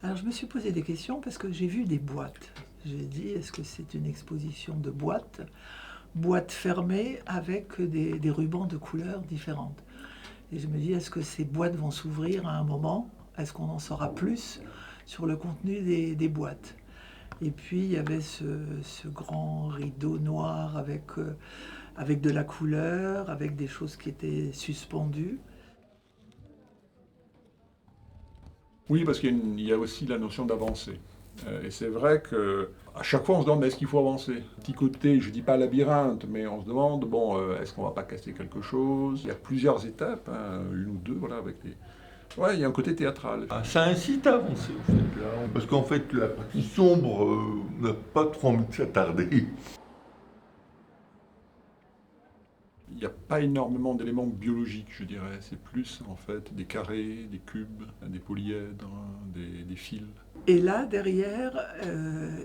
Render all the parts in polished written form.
Alors je me suis posé des questions parce que j'ai vu des boîtes. J'ai dit, est-ce que c'est une exposition de boîtes, boîtes fermées avec des rubans de couleurs différentes. Et je me dis, est-ce que ces boîtes vont s'ouvrir à un moment? Est-ce qu'on en saura plus sur le contenu des boîtes? Et puis il y avait ce grand rideau noir avec de la couleur, avec des choses qui étaient suspendues. Oui, parce qu'il y a aussi la notion d'avancée. Et c'est vrai que à chaque fois, on se demande, mais est-ce qu'il faut avancer? Petit côté, je dis pas labyrinthe, mais on se demande, bon, est-ce qu'on va pas casser quelque chose? Il y a plusieurs étapes, hein, une ou deux, voilà, avec les... Ouais, il y a un côté théâtral. Ah, ça incite à avancer, en fait, là. Parce qu'en fait, la partie sombre n'a pas trop envie de s'attarder. Il n'y a pas énormément d'éléments biologiques, je dirais. C'est plus, en fait, des carrés, des cubes, des polyèdres, des fils. Et là, derrière,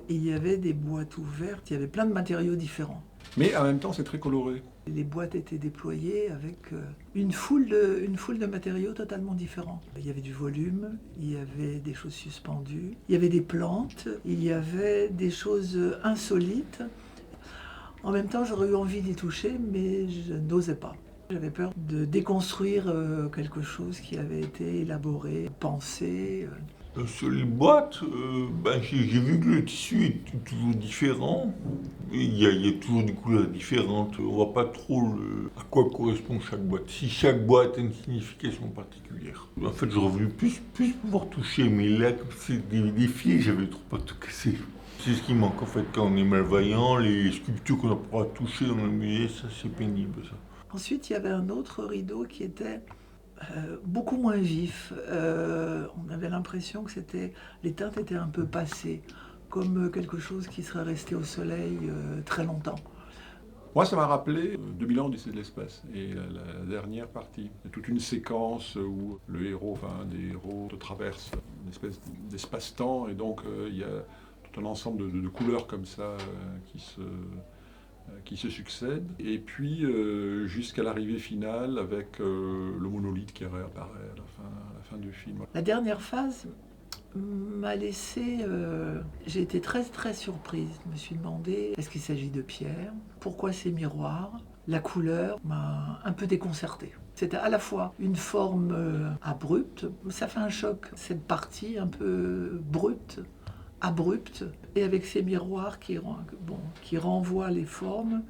il y avait des boîtes ouvertes, il y avait plein de matériaux différents. Mais en même temps, c'est très coloré. Les boîtes étaient déployées avec une foule de matériaux totalement différents. Il y avait du volume, il y avait des choses suspendues, il y avait des plantes, il y avait des choses insolites. En même temps, j'aurais eu envie d'y toucher, mais je n'osais pas. J'avais peur de déconstruire quelque chose qui avait été élaboré, pensé. Sur les boîtes, j'ai vu que le tissu est toujours différent. Il y a toujours des couleurs différentes. On voit pas trop à quoi correspond chaque boîte. Si chaque boîte a une signification particulière. En fait, j'aurais voulu plus pouvoir toucher, mais là, comme c'est des fils, j'avais trop peur de tout casser. C'est ce qui manque en fait quand on est malvoyant. Les sculptures qu'on a pas toucher dans le musée, ça c'est pénible ça. Ensuite, il y avait un autre rideau qui était beaucoup moins vif. On avait l'impression que les teintes étaient un peu passées, comme quelque chose qui serait resté au soleil très longtemps. Moi, ça m'a rappelé 2000 ans d'essai de l'espace et la dernière partie. Il y a toute une séquence où le héros, enfin des héros, traversent une espèce d'espace-temps et donc il y a tout un ensemble de couleurs comme ça qui se succèdent. Et puis jusqu'à l'arrivée finale avec le monolithe qui réapparaît à la fin du film. La dernière phase m'a laissé... j'ai été très très surprise. Je me suis demandé, est-ce qu'il s'agit de pierre? Pourquoi ces miroirs? La couleur m'a un peu déconcertée. C'était à la fois une forme abrupte, ça fait un choc, cette partie un peu brute, abrupte, et avec ces miroirs qui renvoient les formes.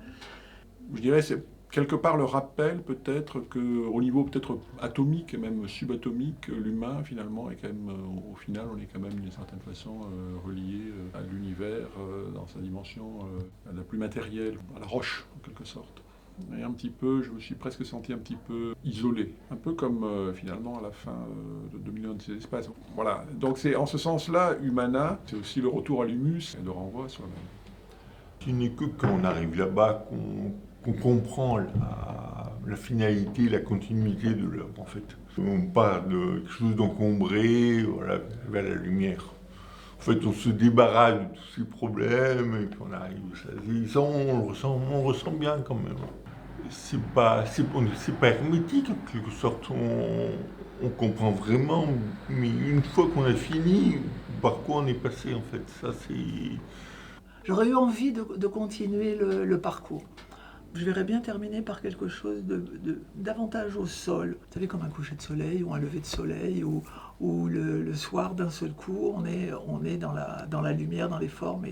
Je dirais c'est quelque part le rappel peut-être qu'au niveau peut-être atomique et même subatomique, l'humain finalement est quand même, au final on est quand même d'une certaine façon relié à l'univers dans sa dimension la plus matérielle, à la roche en quelque sorte. Et un petit peu, je me suis presque senti un petit peu isolé, un peu comme finalement à la fin de 2001 de l'espace. Voilà, donc c'est en ce sens-là, Humana, c'est aussi le retour à l'humus et le renvoi à soi-même. Ce n'est que quand on arrive là-bas qu'on comprend la finalité, la continuité de l'œuvre en fait. On part de quelque chose d'encombré voilà, vers la lumière. En fait, on se débarrasse de tous ces problèmes et puis on arrive au ça, on le ressent bien quand même. C'est pas hermétique en quelque sorte. On comprend vraiment, mais une fois qu'on a fini, par quoi on est passé en fait. Ça c'est. J'aurais eu envie de continuer le parcours. Je verrais bien terminer par quelque chose davantage au sol. Vous savez, comme un coucher de soleil ou un lever de soleil, ou le soir, d'un seul coup, on est dans la lumière, dans les formes,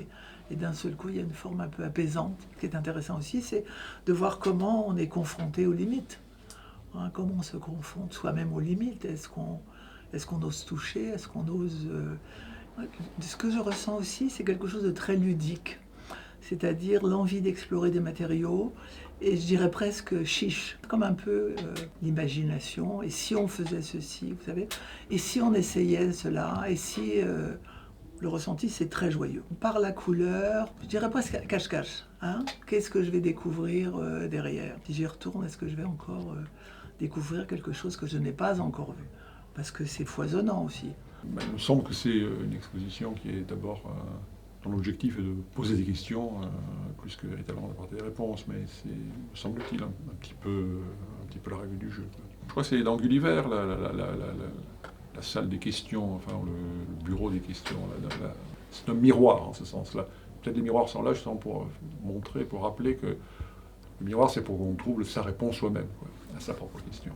et d'un seul coup, il y a une forme un peu apaisante. Ce qui est intéressant aussi, c'est de voir comment on est confronté aux limites. Hein, comment on se confronte soi-même aux limites. Est-ce qu'on ose toucher? Est-ce qu'on ose... Ce que je ressens aussi, c'est quelque chose de très ludique. C'est-à-dire l'envie d'explorer des matériaux, et je dirais presque chiche, comme un peu l'imagination. Et si on faisait ceci, vous savez, et si on essayait cela, et si le ressenti c'est très joyeux. Par la couleur, je dirais presque cache-cache. Hein, qu'est-ce que je vais découvrir derrière? Si j'y retourne, est-ce que je vais encore découvrir quelque chose que je n'ai pas encore vu? Parce que c'est foisonnant aussi. Il me semble que c'est une exposition qui est d'abord dont l'objectif est de poser des questions plus que véritablement d'apporter des réponses, mais c'est, me semble-t-il, un petit peu la règle du jeu. Je crois que c'est dans Gulliver, la salle des questions, enfin le bureau des questions. C'est un miroir en ce sens-là. Peut-être les miroirs sont là justement pour montrer, pour rappeler que le miroir, c'est pour qu'on trouve sa réponse soi-même, quoi, à sa propre question.